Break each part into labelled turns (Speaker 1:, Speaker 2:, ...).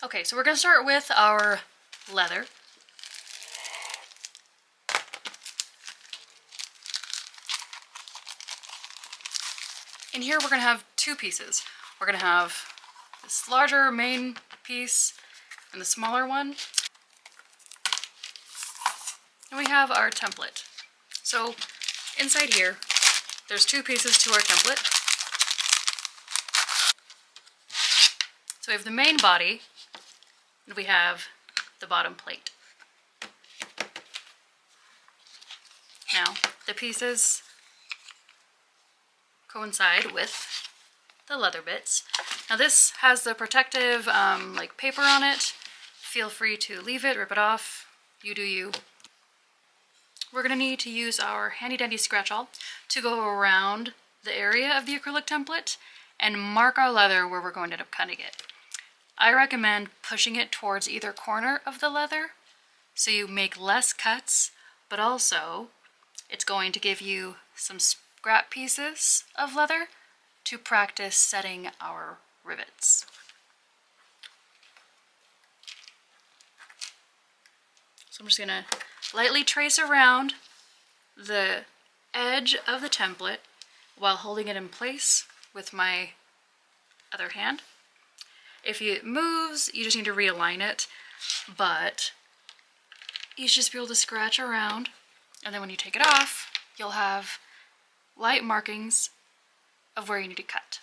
Speaker 1: Okay, so we're going to start with our leather. In here we're going to have two pieces. We're going to have this larger main piece and the smaller one. And we have our template. So inside here, there's two pieces to our template. So we have the main body, and we have the bottom plate. Now, the pieces coincide with the leather bits. Now this has the protective like paper on it. Feel free to leave it, rip it off, you do you. We're going to need to use our handy dandy scratch awl to go around the area of the acrylic template and mark our leather where we're going to end up cutting it. I recommend pushing it towards either corner of the leather so you make less cuts, but also it's going to give you some scrap pieces of leather to practice setting our rivets. So I'm just going to lightly trace around the edge of the template while holding it in place with my other hand. If it moves, you just need to realign it, but you should just be able to scratch around, and then when you take it off, you'll have light markings of where you need to cut.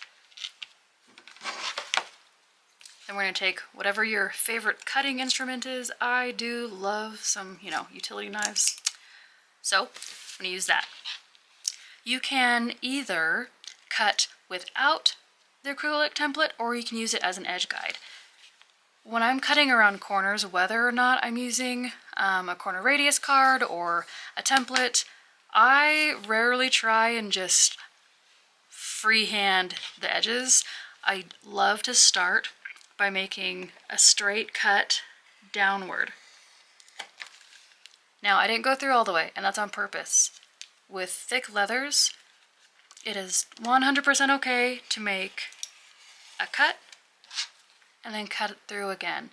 Speaker 1: Then we're going to take whatever your favorite cutting instrument is. I do love some, utility knives. So I'm going to use that. You can either cut without the acrylic template or you can use it as an edge guide. When I'm cutting around corners, whether or not I'm using a corner radius card or a template, I rarely try and just freehand the edges. I love to start by making a straight cut downward. Now, I didn't go through all the way, and that's on purpose. With thick leathers, it is 100% okay to make a cut and then cut it through again.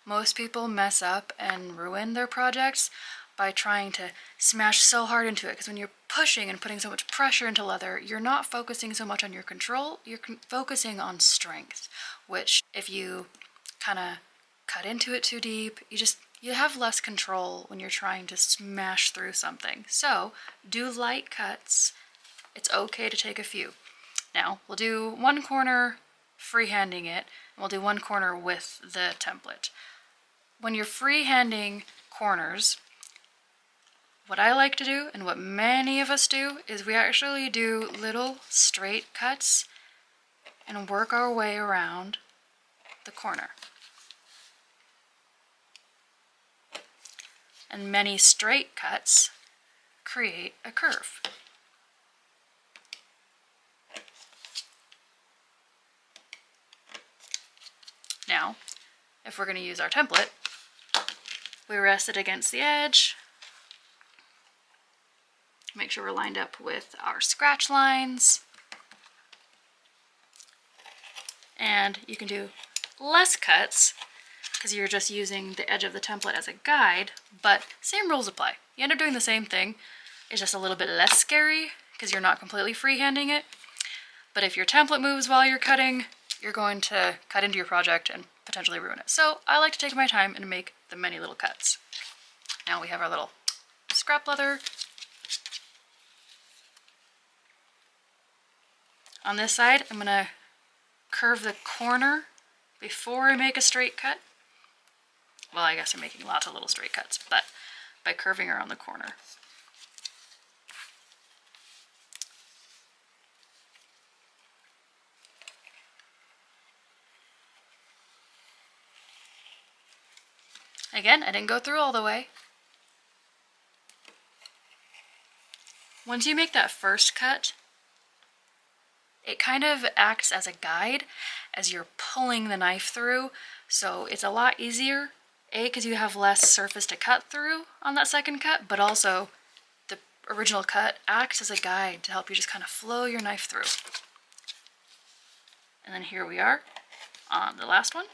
Speaker 1: Most people mess up and ruin their projects by trying to smash so hard into it, because when you're pushing and putting so much pressure into leather, you're not focusing so much on your control, you're focusing on strength, which if you kind of cut into it too deep, you have less control when you're trying to smash through something. So do light cuts. It's okay to take a few. Now we'll do one corner freehanding it, and we'll do one corner with the template. When you're freehanding corners, what I like to do, and what many of us do, is we actually do little straight cuts and work our way around the corner. And many straight cuts create a curve. Now, if we're going to use our template, we rest it against the edge. Make sure we're lined up with our scratch lines. And you can do less cuts because you're just using the edge of the template as a guide, but same rules apply. You end up doing the same thing. It's just a little bit less scary because you're not completely freehanding it. But if your template moves while you're cutting, you're going to cut into your project and potentially ruin it. So I like to take my time and make the many little cuts. Now we have our little scrap leather. On this side, I'm going to curve the corner before I make a straight cut. Well, I guess I'm making lots of little straight cuts, but by curving around the corner. Again, I didn't go through all the way. Once you make that first cut, it kind of acts as a guide as you're pulling the knife through, so it's a lot easier, A, because you have less surface to cut through on that second cut, but also the original cut acts as a guide to help you just kind of flow your knife through. And then here we are on the last one.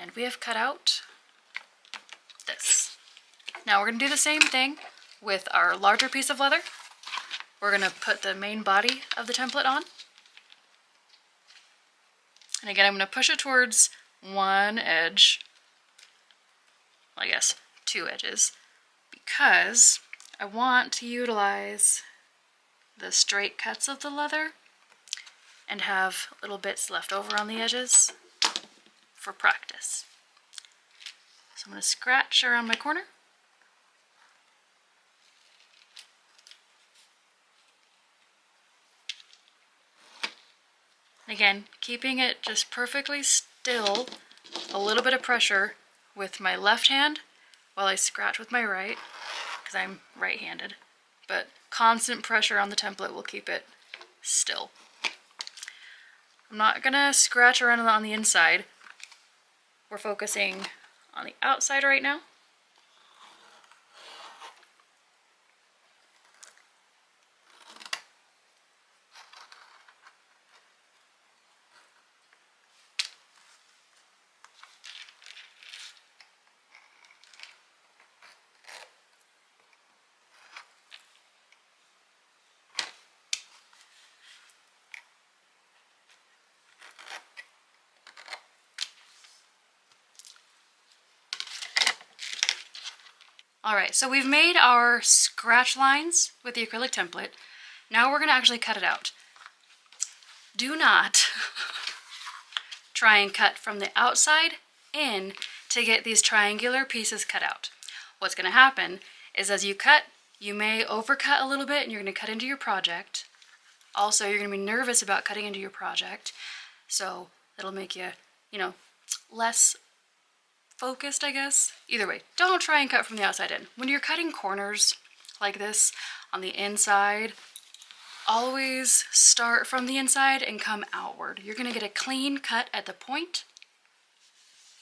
Speaker 1: And we have cut out this. Now we're going to do the same thing with our larger piece of leather. We're going to put the main body of the template on. And again, I'm going to push it towards one edge, I guess 2 edges, because I want to utilize the straight cuts of the leather and have little bits left over on the edges for practice. So I'm going to scratch around my corner. Again, keeping it just perfectly still, a little bit of pressure with my left hand while I scratch with my right, because I'm right-handed, but constant pressure on the template will keep it still. I'm not gonna scratch around on the inside. We're focusing on the outside right now. Alright, so we've made our scratch lines with the acrylic template. Now we're going to actually cut it out. Do not try and cut from the outside in to get these triangular pieces cut out. What's going to happen is as you cut, you may overcut a little bit and you're going to cut into your project. Also, you're going to be nervous about cutting into your project, so it'll make you, less focused, I guess. Either way, don't try and cut from the outside in. When you're cutting corners like this on the inside, always start from the inside and come outward. You're going to get a clean cut at the point,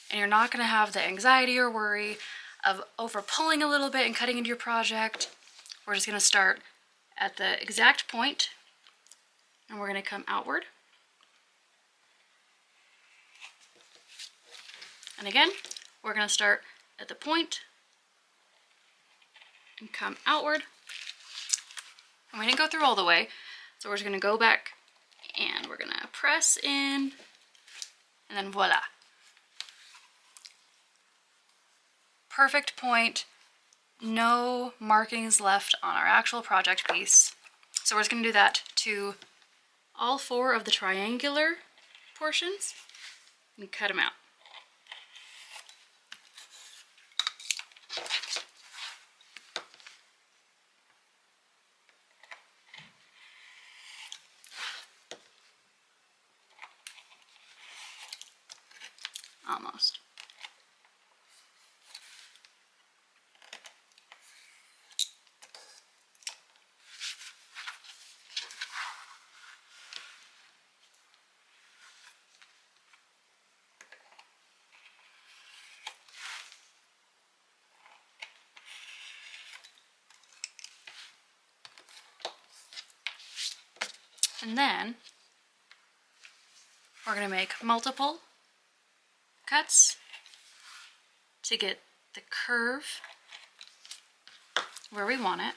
Speaker 1: and you're not going to have the anxiety or worry of over pulling a little bit and cutting into your project. We're just going to start at the exact point, and we're going to come outward. And again, we're going to start at the point and come outward. And we didn't go through all the way, so we're just going to go back and we're going to press in, and then voila. Perfect point. No markings left on our actual project piece. So we're just going to do that to all 4 of the triangular portions and cut them out. Almost. And then we're going to make multiple cuts to get the curve where we want it.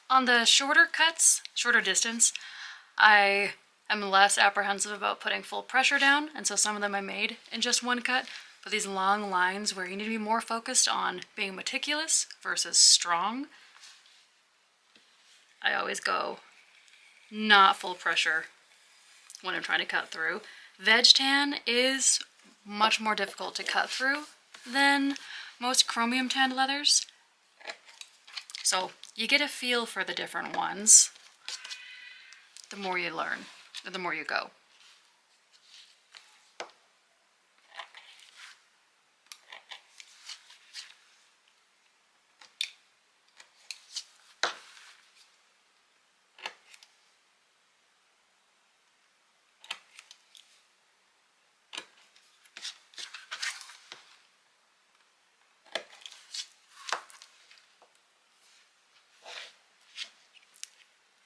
Speaker 1: On the shorter cuts, shorter distance, I am less apprehensive about putting full pressure down, and so some of them I made in just one cut. But these long lines where you need to be more focused on being meticulous versus strong, I always go not full pressure when I'm trying to cut through. Veg tan is much more difficult to cut through than most chromium tanned leathers. So you get a feel for the different ones the more you learn, or the more you go.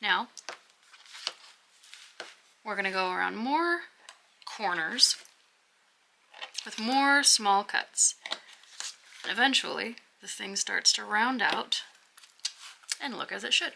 Speaker 1: Now, we're going to go around more corners with more small cuts. And eventually, this thing starts to round out and look as it should.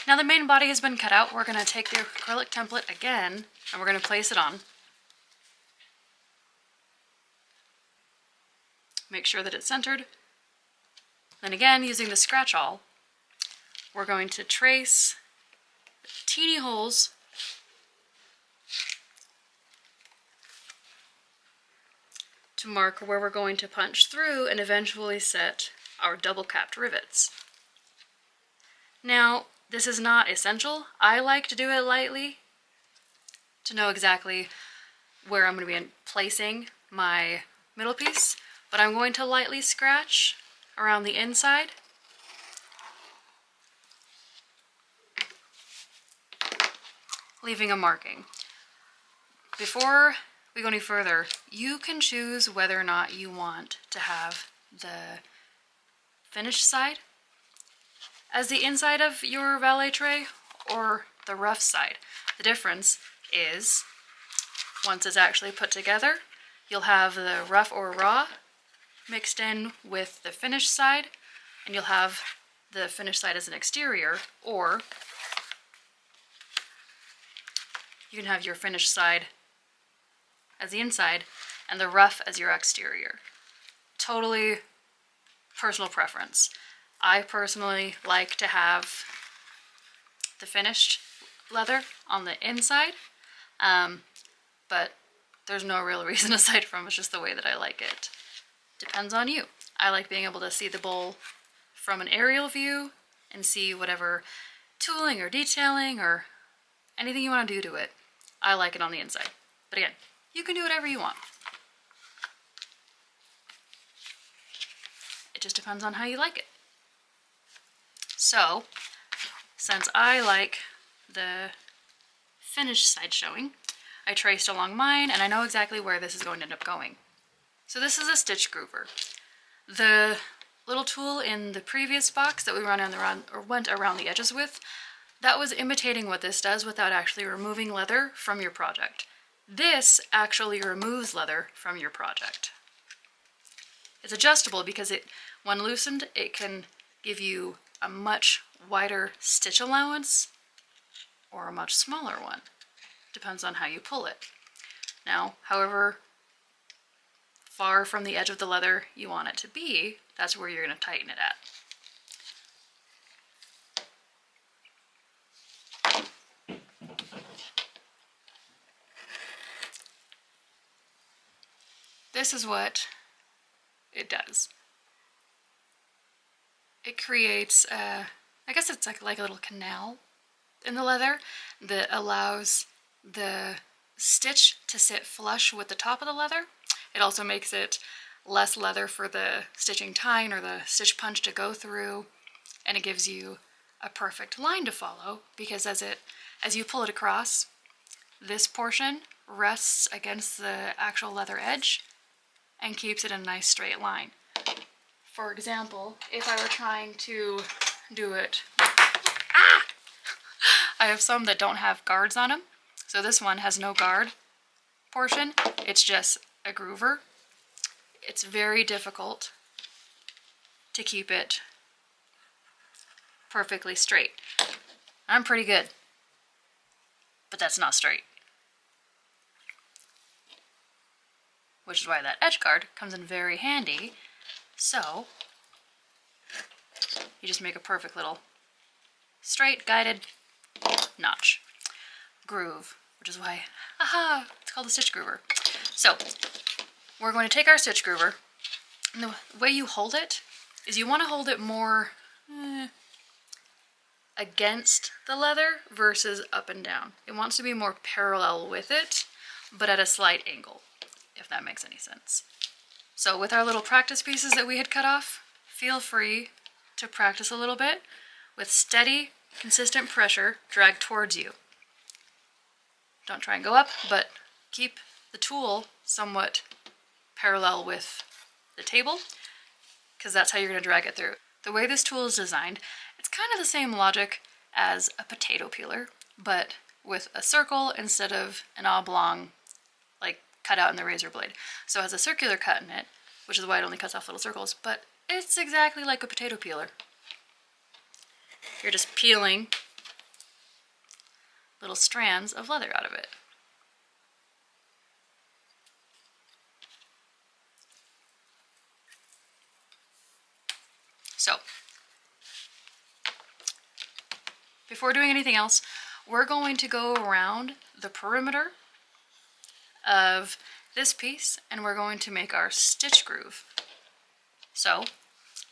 Speaker 1: Now the main body has been cut out, we're going to take the acrylic template again and we're going to place it on. Make sure that it's centered. Then again, using the scratch awl, we're going to trace teeny holes to mark where we're going to punch through and eventually set our double capped rivets. Now, this is not essential. I like to do it lightly to know exactly where I'm going to be placing my middle piece, but I'm going to lightly scratch around the inside. Leaving a marking. Before we go any further, you can choose whether or not you want to have the finished side as the inside of your valet tray or the rough side. The difference is, once it's actually put together, you'll have the rough or raw mixed in with the finished side, and you'll have the finished side as an exterior, or you can have your finished side as the inside and the rough as your exterior. Totally personal preference. I personally like to have the finished leather on the inside, but there's no real reason aside from it's just the way that I like it. Depends on you. I like being able to see the bowl from an aerial view and see whatever tooling or detailing or anything you want to do to it. I like it on the inside. But again, you can do whatever you want. It just depends on how you like it. So, since I like the finished side showing, I traced along mine and I know exactly where this is going to end up going. So this is a stitch groover. The little tool in the previous box that we went around the edges with, that was imitating what this does without actually removing leather from your project. This actually removes leather from your project. It's adjustable because when loosened, it can give you a much wider stitch allowance or a much smaller one. Depends on how you pull it. Now, however far from the edge of the leather you want it to be, that's where you're going to tighten it at. This is what it does. It creates I guess it's like a little canal in the leather that allows the stitch to sit flush with the top of the leather. It also makes it less leather for the stitching tine or the stitch punch to go through, and it gives you a perfect line to follow, because as you pull it across, this portion rests against the actual leather edge and keeps it in a nice straight line. For example, if I were trying to do it, I have some that don't have guards on them. So this one has no guard portion. It's just a groover. It's very difficult to keep it perfectly straight. I'm pretty good, but that's not straight. Which is why that edge guard comes in very handy. So you just make a perfect little straight guided notch groove, which is why, it's called a stitch groover. So we're going to take our stitch groover, and the way you hold it is you want to hold it more against the leather versus up and down. It wants to be more parallel with it, but at a slight angle, if that makes any sense. So with our little practice pieces that we had cut off, feel free to practice a little bit with steady, consistent pressure, drag towards you. Don't try and go up, but keep the tool somewhat parallel with the table, because that's how you're going to drag it through. The way this tool is designed, it's kind of the same logic as a potato peeler, but with a circle instead of an oblong, like cut out in the razor blade. So it has a circular cut in it, which is why it only cuts off little circles, but it's exactly like a potato peeler. You're just peeling little strands of leather out of it. So, before doing anything else, we're going to go around the perimeter of this piece, and we're going to make our stitch groove. So,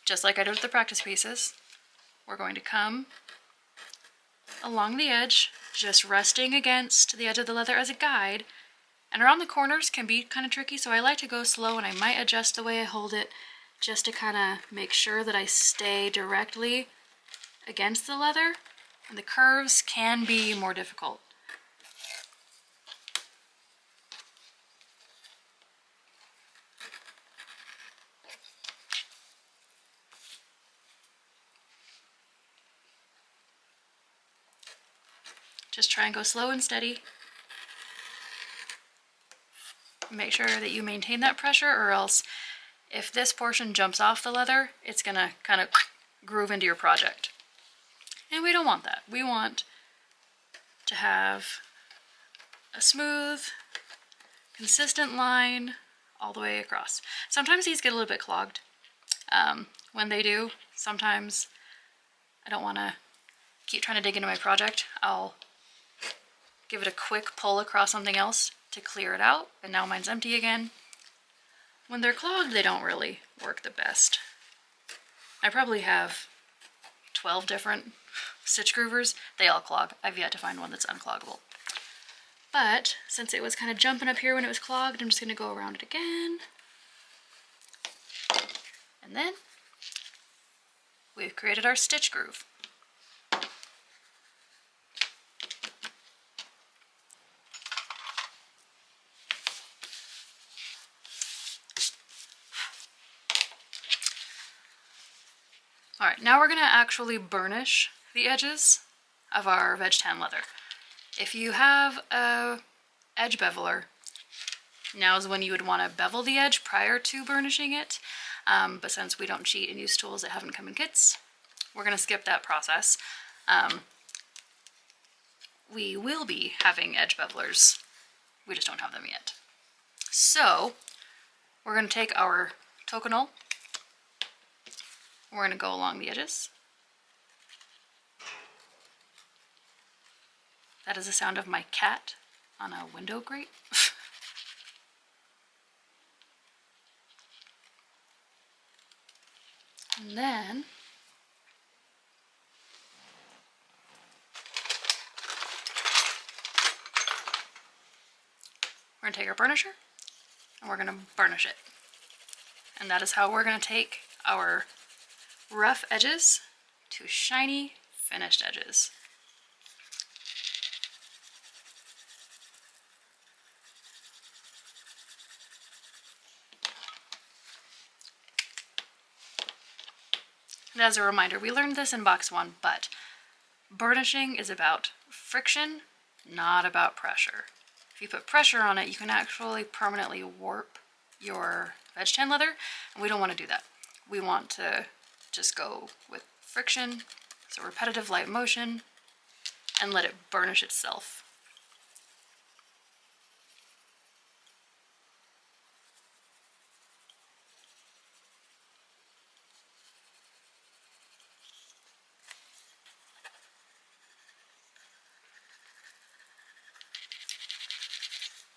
Speaker 1: just like I did with the practice pieces, we're going to come along the edge, just resting against the edge of the leather as a guide. And around the corners can be kind of tricky, so I like to go slow, and I might adjust the way I hold it just to kind of make sure that I stay directly against the leather. And the curves can be more difficult. Just try and go slow and steady. Make sure that you maintain that pressure, or else if this portion jumps off the leather, it's gonna kind of groove into your project. And we don't want that. We want to have a smooth, consistent line all the way across. Sometimes these get a little bit clogged. When they do, sometimes I don't want to keep trying to dig into my project. I'll give it a quick pull across something else to clear it out, and now mine's empty again. When they're clogged, they don't really work the best. I probably have 12 different stitch groovers. They all clog. I've yet to find one that's uncloggable. But since it was kind of jumping up here when it was clogged, I'm just going to go around it again. And then we've created our stitch groove. Alright, now we're going to actually burnish the edges of our veg tan leather. If you have a edge beveler, now is when you would want to bevel the edge prior to burnishing it, but since we don't cheat and use tools that haven't come in kits, we're going to skip that process. We will be having edge bevelers, we just don't have them yet. So, we're going to take our toconol, we're going to go along the edges. That is the sound of my cat on a window grate. And then we're gonna take our burnisher and we're gonna burnish it. And that is how we're gonna take our rough edges to shiny, finished edges. And as a reminder, we learned this in box 1, but burnishing is about friction, not about pressure. If you put pressure on it, you can actually permanently warp your veg tan leather, and we don't want to do that. We want to just go with friction, so repetitive light motion, and let it burnish itself.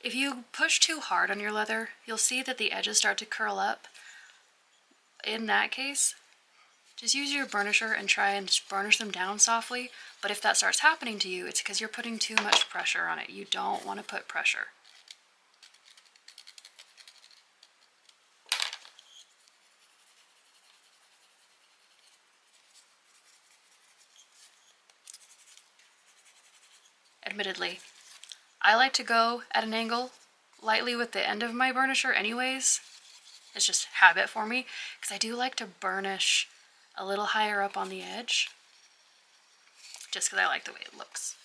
Speaker 1: If you push too hard on your leather, you'll see that the edges start to curl up. In that case, just use your burnisher and try and just burnish them down softly. But if that starts happening to you, it's because you're putting too much pressure on it. You don't want to put pressure. Admittedly, I like to go at an angle lightly with the end of my burnisher anyways. It's just habit for me, because I do like to burnish a little higher up on the edge, just because I like the way it looks.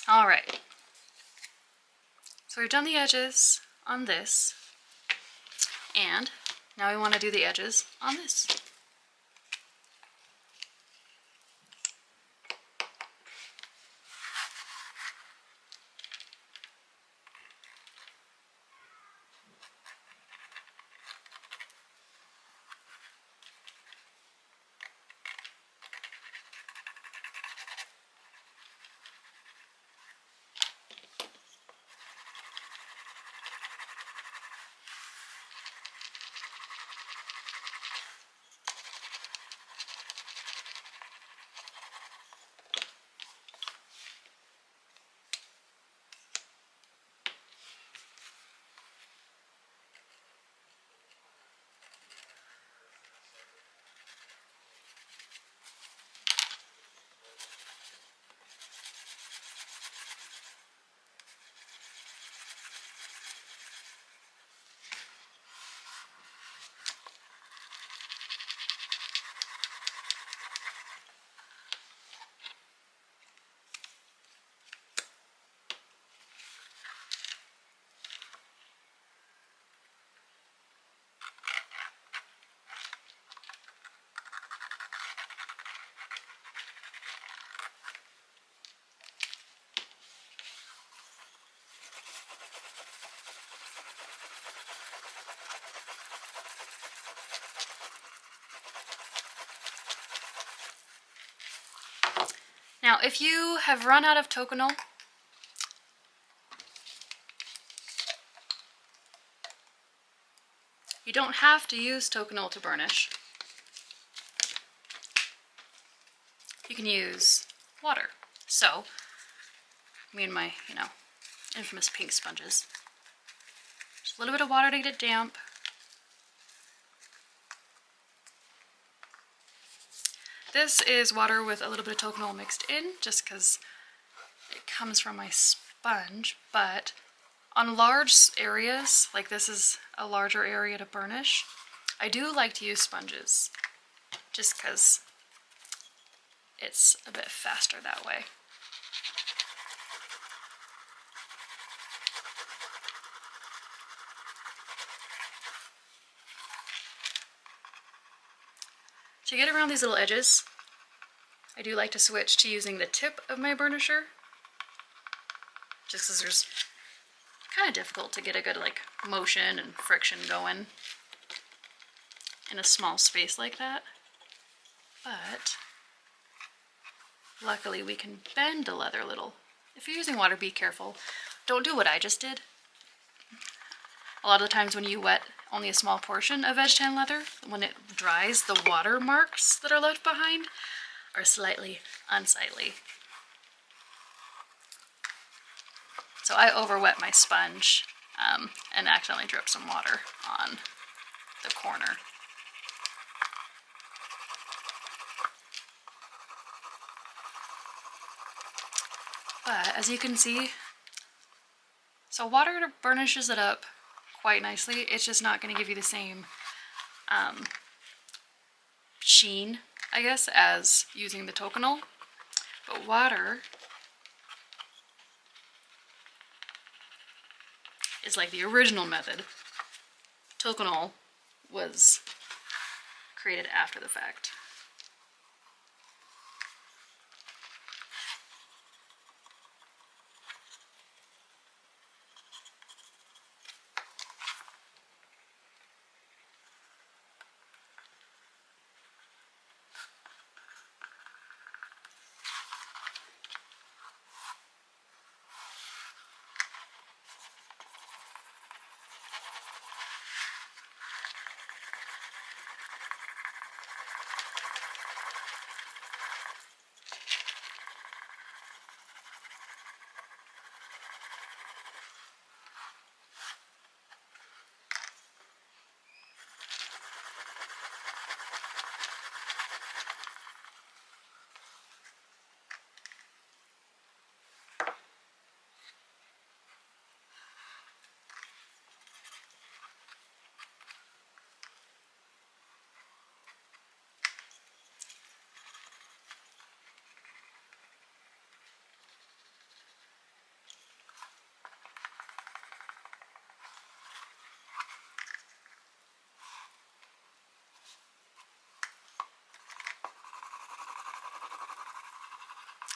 Speaker 1: All right, so we've done the edges on this, and now we want to do the edges on this. if you have run out of Tokonol, you don't have to use Tokonol to burnish. You can use water. So, me and my, infamous pink sponges. Just a little bit of water to get it damp. This is water with a little bit of Tokonol mixed in, just because it comes from my sponge, but on large areas, like this is a larger area to burnish, I do like to use sponges, just because it's a bit faster that way. To get around these little edges, I do like to switch to using the tip of my burnisher, just because there's kind of difficult to get a good motion and friction going in a small space like that. But luckily we can bend the leather a little. If you're using water, be careful. Don't do what I just did. A lot of the times when you wet only a small portion of veg tan leather, when it dries, the water marks that are left behind are slightly unsightly. So I overwet my sponge and accidentally dripped some water on the corner. But as you can see, so water burnishes it up quite nicely. It's just not going to give you the same sheen, I guess, as using the Tokonol. But water is like the original method. Tokonol was created after the fact.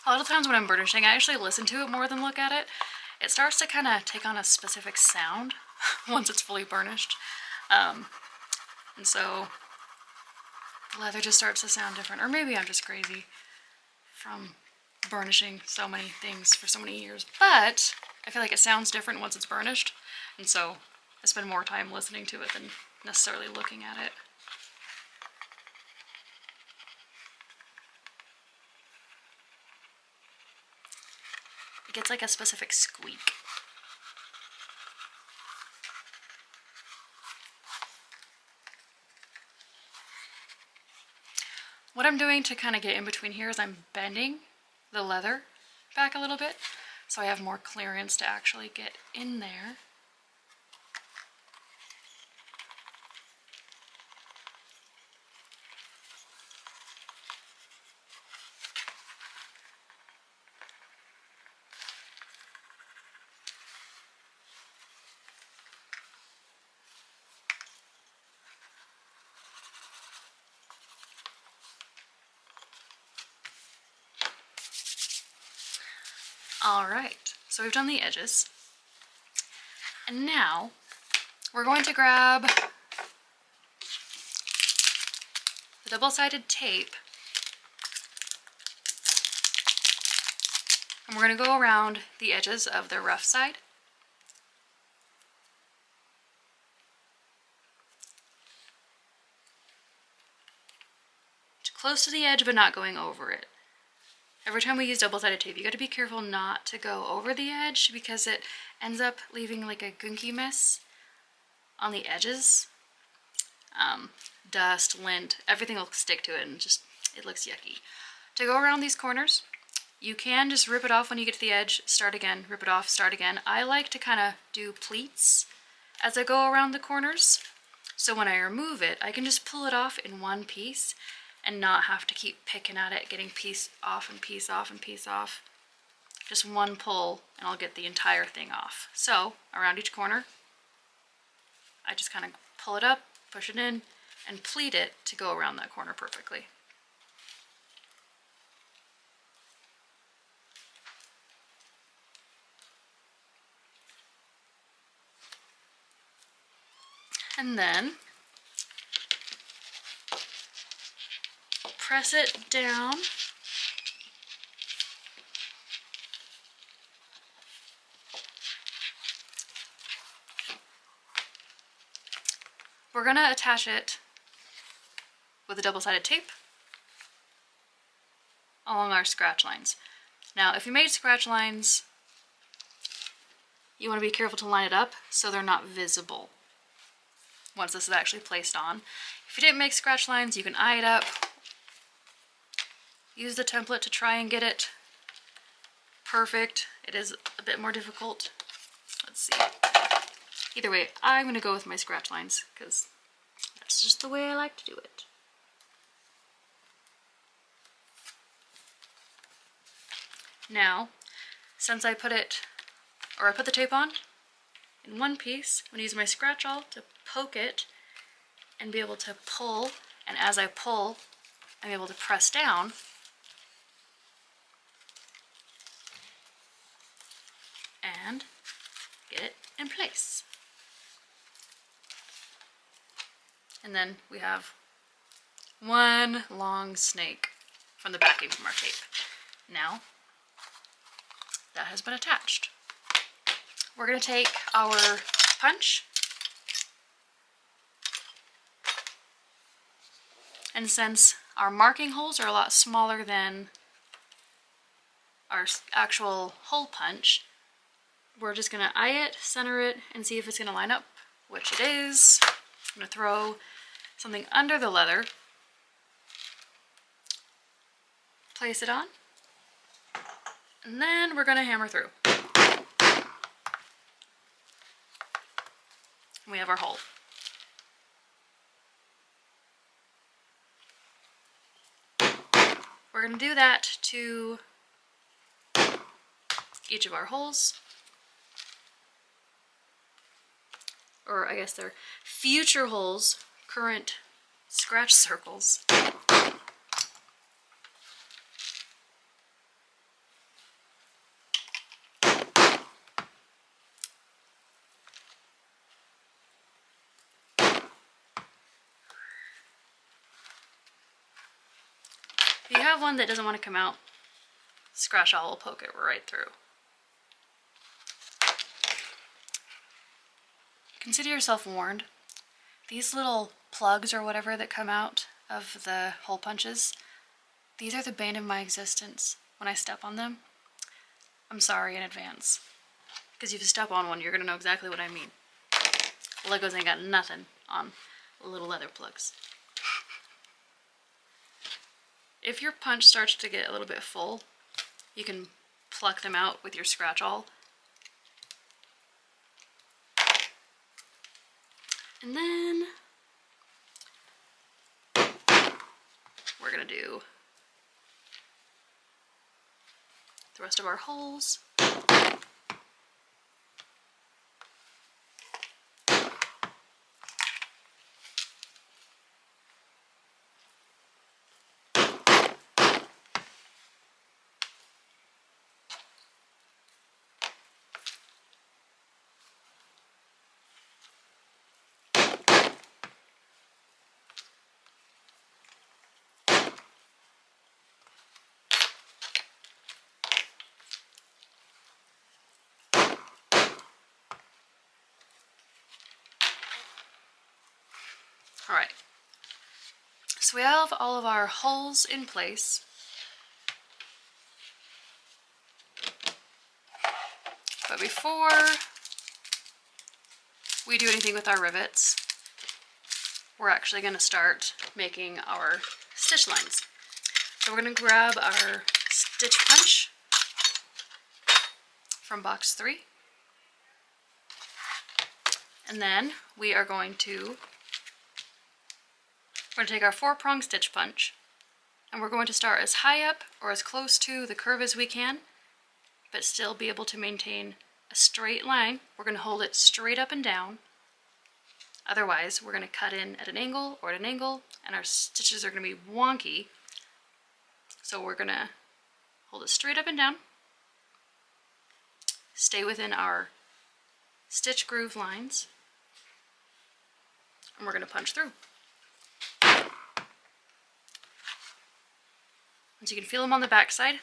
Speaker 1: A lot of times when I'm burnishing, I actually listen to it more than look at it. It starts to kind of take on a specific sound once it's fully burnished. And so the leather just starts to sound different. Or maybe I'm just crazy from burnishing so many things for so many years. But I feel like it sounds different once it's burnished. And so I spend more time listening to it than necessarily looking at it. It gets like a specific squeak. What I'm doing to kind of get in between here is I'm bending the leather back a little bit so I have more clearance to actually get in there. Alright, so we've done the edges. And now we're going to grab the double-sided tape And we're going to go around the edges of the rough side. Close to the edge, but not going over it. Every time we use double-sided tape, you got to be careful not to go over the edge because it ends up leaving like a gunky mess on the edges. Dust, lint, everything will stick to it and just, it looks yucky. To go around these corners, you can just rip it off when you get to the edge, start again, rip it off, start again. I like to kind of do pleats as I go around the corners. So when I remove it, I can just pull it off in one piece and not have to keep picking at it, getting piece off and piece off and piece off. Just one pull and I'll get the entire thing off. So around each corner, I just kind of pull it up, push it in, and pleat it to go around that corner perfectly. And then press it down. We're gonna attach it with a double-sided tape along our scratch lines. Now, if you made scratch lines, you want to be careful to line it up so they're not visible once this is actually placed on. If you didn't make scratch lines, you can eye it up. Use the template to try and get it perfect. It is a bit more difficult. Let's see. Either way, I'm going to go with my scratch lines because that's just the way I like to do it. Now, since I put the tape on in one piece, I'm going to use my scratch awl to poke it and be able to pull, and as I pull, I'm able to press down and get it in place. And then we have one long snake from the backing from our tape. Now, that has been attached. We're going to take our punch, and since our marking holes are a lot smaller than our actual hole punch, we're just going to eye it, center it, and see if it's going to line up, which it is. I'm going to throw something under the leather, place it on, and then we're going to hammer through. And we have our hole. We're going to do that to each of our holes. Or I guess they're future holes, current scratch circles. If you have one that doesn't want to come out, scratch awl will poke it right through. Consider yourself warned. These little plugs or whatever that come out of the hole punches, these are the bane of my existence. When I step on them, I'm sorry in advance. Because if you step on one, you're going to know exactly what I mean. Legos ain't got nothing on little leather plugs. If your punch starts to get a little bit full, you can pluck them out with your scratch awl. And then we're going to do the rest of our holes. All right, so we have all of our holes in place. But before we do anything with our rivets, we're actually going to start making our stitch lines. So we're going to grab our stitch punch from box 3. And then we are going to take our 4-prong stitch punch, and we're going to start as high up or as close to the curve as we can, but still be able to maintain a straight line. We're going to hold it straight up and down. Otherwise, we're going to cut in at an angle or at an angle, and our stitches are going to be wonky. So we're going to hold it straight up and down, stay within our stitch groove lines, and we're going to punch through. Once you can feel them on the back side,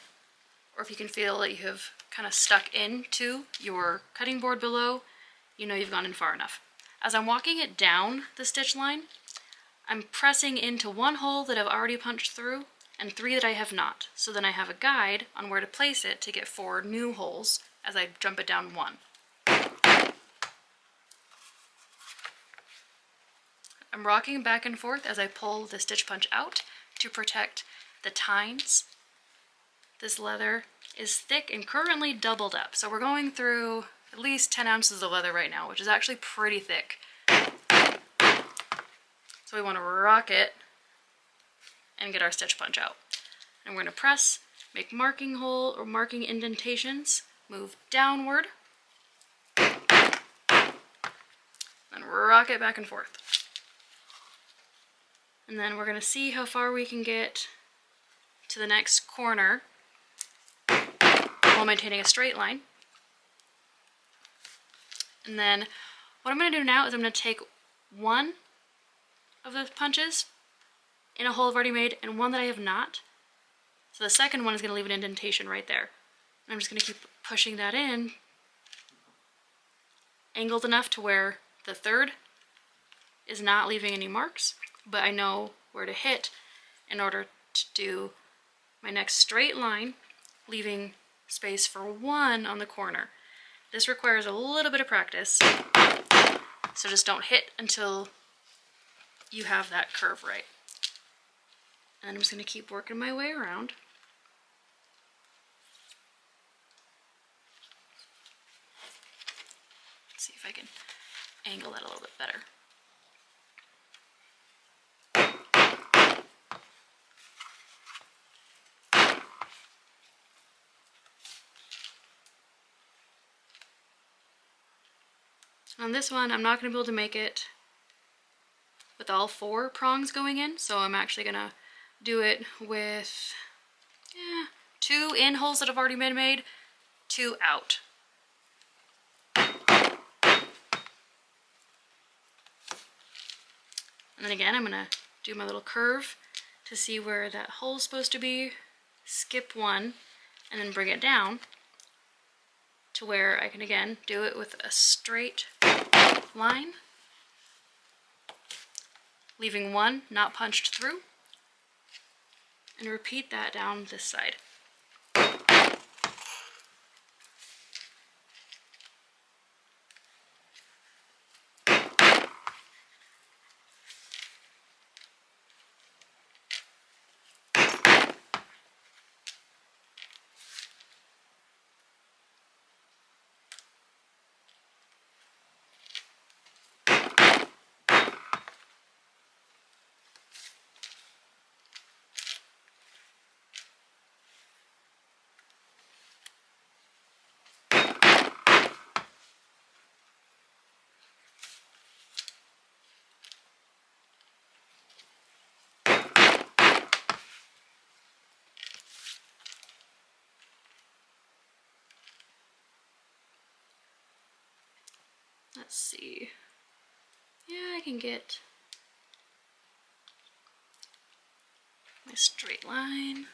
Speaker 1: or if you can feel that you have kind of stuck into your cutting board below, you know you've gone in far enough. As I'm walking it down the stitch line, I'm pressing into one hole that I've already punched through and 3 that I have not. So then I have a guide on where to place it to get 4 new holes as I jump it down 1. I'm rocking back and forth as I pull the stitch punch out to protect the tines. This leather is thick and currently doubled up, so we're going through at least 10 ounces of leather right now, which is actually pretty thick. So we want to rock it and get our stitch punch out. And we're going to press, make marking hole or marking indentations, move downward, then rock it back and forth. And then we're going to see how far we can get to the next corner while maintaining a straight line. And then what I'm going to do now is I'm going to take one of the punches in a hole I've already made and one that I have not. So the second one is going to leave an indentation right there. And I'm just going to keep pushing that in, angled enough to where the third is not leaving any marks, but I know where to hit in order to do my next straight line, leaving space for 1 on the corner. This requires a little bit of practice, so just don't hit until you have that curve right. And I'm just going to keep working my way around. Let's see if I can angle that a little bit better. On this one, I'm not going to be able to make it with all 4 prongs going in, so I'm actually going to do it with 2 in holes that have already been made, 2 out. And then again, I'm going to do my little curve to see where that hole is supposed to be, skip 1, and then bring it down to where I can again do it with a straight line, leaving 1 not punched through, and repeat that down this side. Let's see. Yeah, I can get my straight line.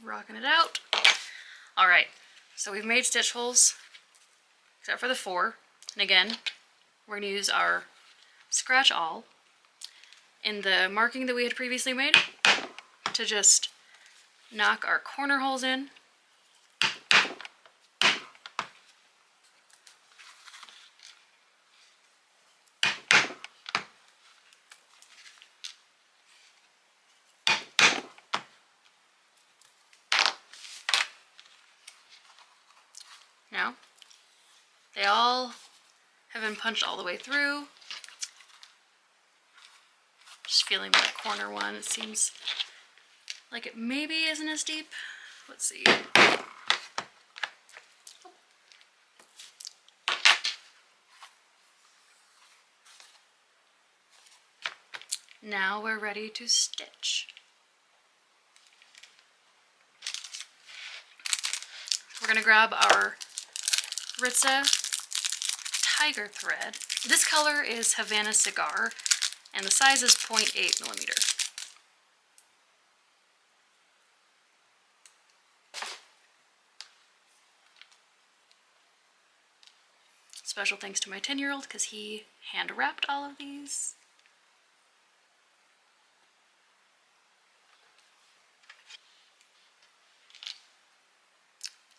Speaker 1: Rocking it out. Alright, so we've made stitch holes, except for the 4. And again, we're going to use our scratch awl in the marking that we had previously made to just knock our corner holes in. Now, they all have been punched all the way through. Just feeling my corner one, it seems like it maybe isn't as deep. Let's see. Now we're ready to stitch. We're going to grab our Ritza tiger thread. This color is Havana Cigar, and the size is 0.8 millimeter. Special thanks to my 10-year-old because he hand wrapped all of these.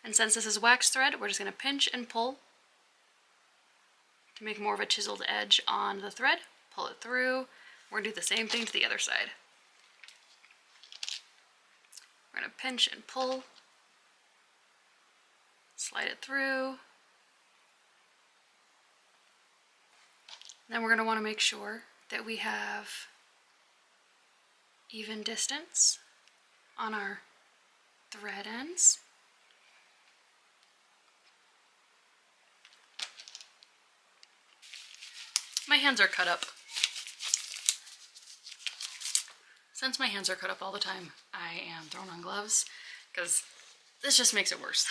Speaker 1: And since this is wax thread, we're just going to pinch and pull to make more of a chiseled edge on the thread. Pull it through. We're going to do the same thing to the other side. We're going to pinch and pull, slide it through. Then we're going to want to make sure that we have even distance on our thread ends. My hands are cut up. Since my hands are cut up all the time, I am throwing on gloves because this just makes it worse.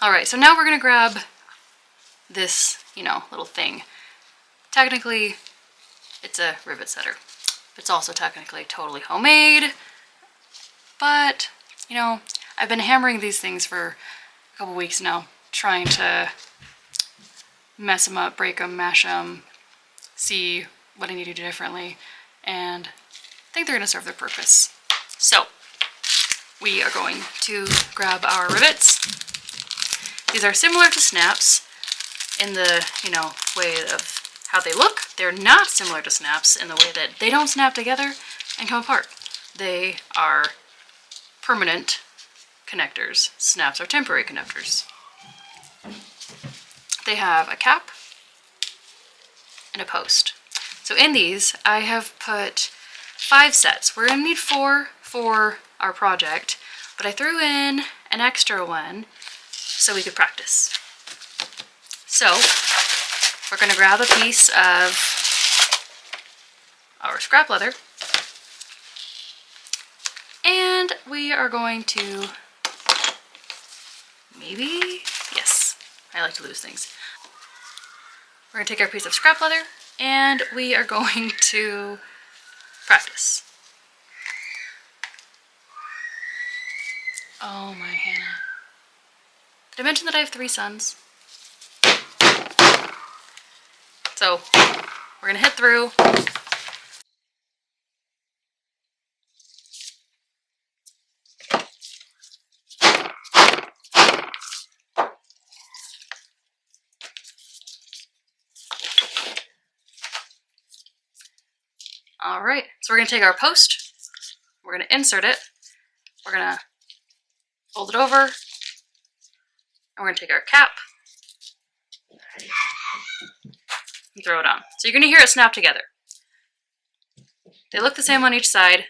Speaker 1: Alright, so now we're gonna grab this, little thing. Technically, it's a rivet setter. It's also technically totally homemade, but, I've been hammering these things for a couple weeks now, trying to mess them up, break them, mash them, see what I need to do differently, and I think they're gonna serve their purpose. So, we are going to grab our rivets. These are similar to snaps in the, way of how they look. They're not similar to snaps in the way that they don't snap together and come apart. They are permanent connectors. Snaps are temporary connectors. They have a cap and a post. So in these, I have put 5 sets. We're going to need 4 for our project, but I threw in an extra one so we could practice. So we're going to grab a piece of our scrap leather, and we are going to yes, I like to lose things. We're going to take our piece of scrap leather and we are going to practice. Oh my Hannah. Did I mention that I have 3 sons? So, we're gonna hit through. Alright, so we're gonna take our post, we're gonna insert it, we're gonna fold it over, and we're gonna take our cap and throw it on. So you're gonna hear it snap together. They look the same on each side.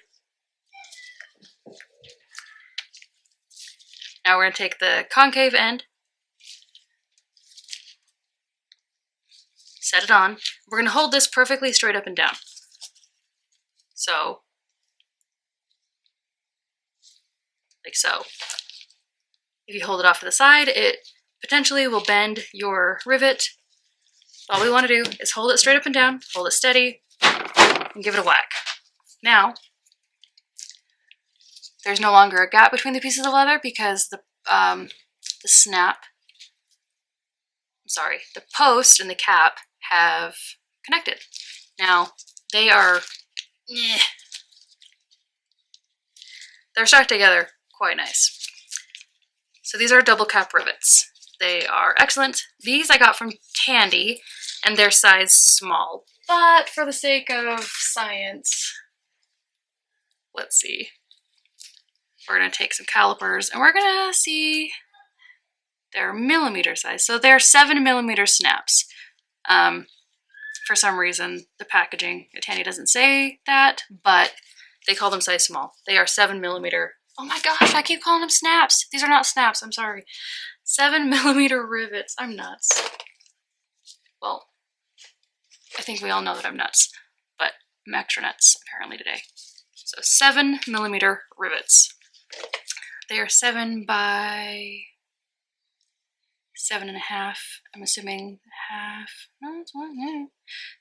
Speaker 1: Now we're gonna take the concave end, set it on. We're gonna hold this perfectly straight up and down. So, like so. If you hold it off to the side, it potentially will bend your rivet. All we want to do is hold it straight up and down, hold it steady, and give it a whack. Now, there's no longer a gap between the pieces of leather because the post and the cap have connected. Now, they are, they're stuck together quite nice. So these are double cap rivets. They are excellent. These I got from Tandy, and they're size small. But for the sake of science, let's see. We're gonna take some calipers, and we're gonna see their millimeter size. So they're 7mm snaps. For some reason, the packaging at Tandy doesn't say that, but they call them size small. They are 7mm. Oh my gosh, I keep calling them snaps. These are not snaps, I'm sorry. 7mm rivets. I'm nuts. Well, I think we all know that I'm nuts, but I'm extra nuts apparently today. So 7mm rivets. They are 7 by 7.5. I'm assuming half. No, it's 1. Yeah.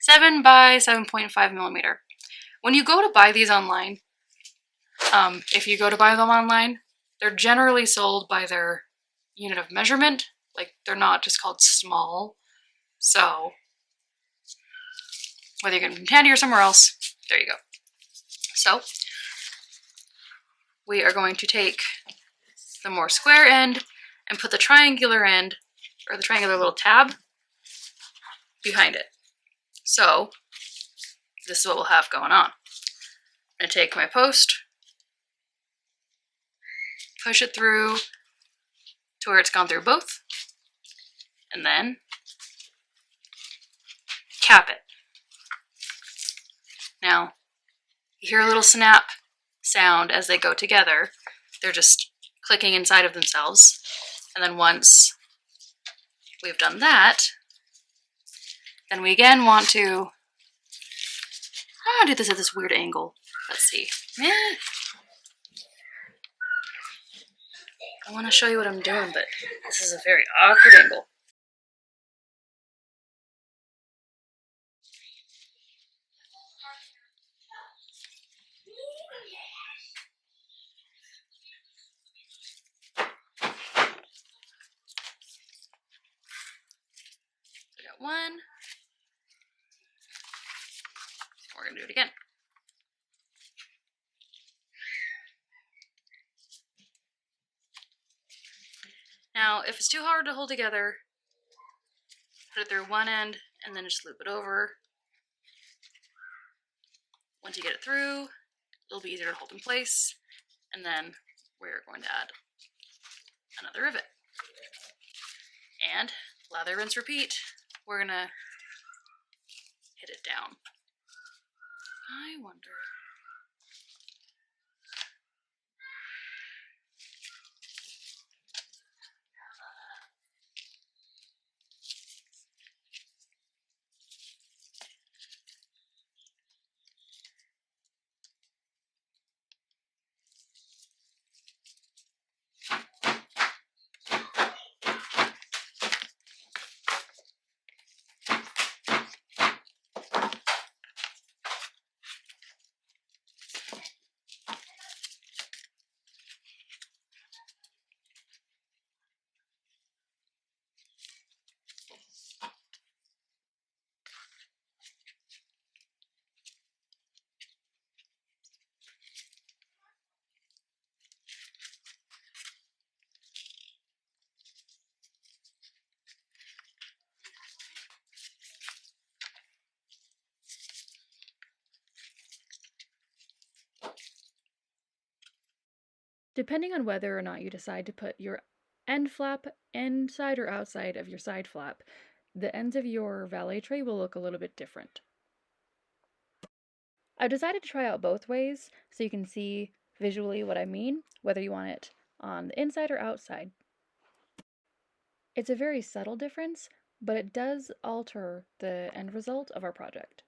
Speaker 1: 7 by 7.5mm. When you go to buy these online, if you go to buy them online, they're generally sold by their unit of measurement. Like, they're not just called small. So, whether you get them from Tandy or somewhere else, there you go. So, we are going to take the more square end and put the triangular end, or the triangular little tab, behind it. So, this is what we'll have going on. I'm going to take my post, push it through to where it's gone through both, and then cap it. Now, you hear a little snap sound as they go together. They're just clicking inside of themselves. And then once we've done that, then we again want to do this at this weird angle. Let's see. I want to show you what I'm doing, but this is a very awkward angle. So I got one. We're going to do it again. Now, if it's too hard to hold together, put it through one end and then just loop it over. Once you get it through, it'll be easier to hold in place. And then we're going to add another rivet. And lather, rinse, repeat. We're going to hit it down. I wonder.
Speaker 2: Depending on whether or not you decide to put your end flap inside or outside of your side flap, the ends of your valet tray will look a little bit different. I've decided to try out both ways so you can see visually what I mean, whether you want it on the inside or outside. It's a very subtle difference, but it does alter the end result of our project.